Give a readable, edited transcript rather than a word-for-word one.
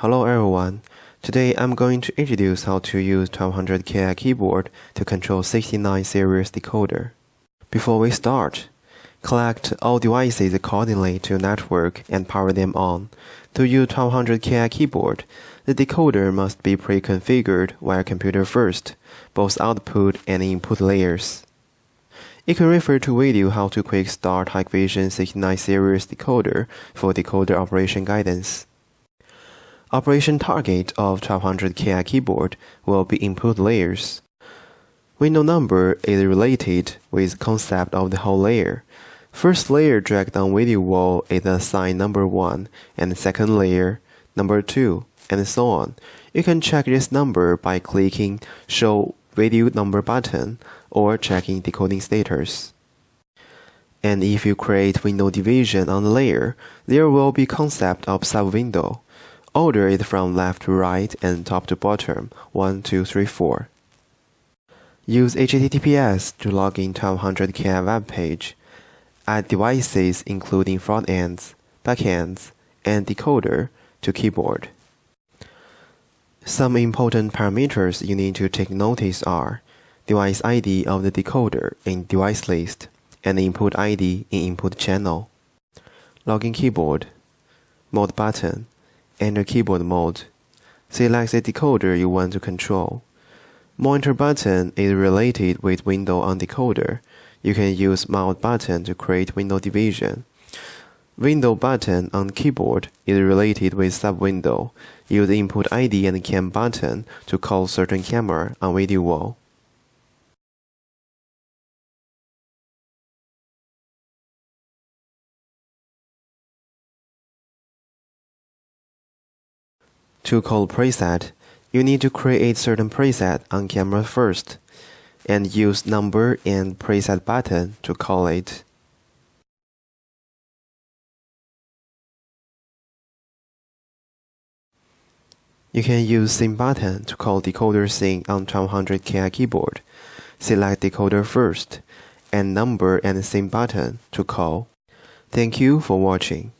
Hello everyone. Today I'm going to introduce how to use 1200Ki keyboard to control 69 series decoder. Before we start, collect all devices accordingly to your network and power them on. To use 1200Ki keyboard, the decoder must be pre-configured via computer first, both output and input layers. You can refer to video how to quick start Hikvision 69 series decoder for decoder operation guidance. Operation target of 1200Ki keyboard will be input layers. Window number is related with concept of the whole layer. First layer drag down video wall is assigned number 1, and second layer number 2, and so on. You can check this number by clicking Show Video Number button or checking decoding status. And if you create window division on the layer, there will be concept of sub-window. Order it from left to right and top to bottom, 1, 2, 3, 4. Use HTTPS to log in 1200Ki web page. Add devices including front ends, back ends, and decoder to keyboard. Some important parameters you need to take notice are device ID of the decoder in device list and input ID in input channel. Login keyboard, mode button, enter keyboard mode. Select the decoder you want to control. Monitor button is related with window on decoder. You can use mouse button to create window division. Window button on keyboard is related with sub-window. Use input ID and cam button to call certain camera on video wall. To call preset, you need to create certain preset on camera first, and use number and preset button to call it. You can use Scene button to call decoder scene on 1200Ki keyboard. Select decoder first, and number and Scene button to call. Thank you for watching.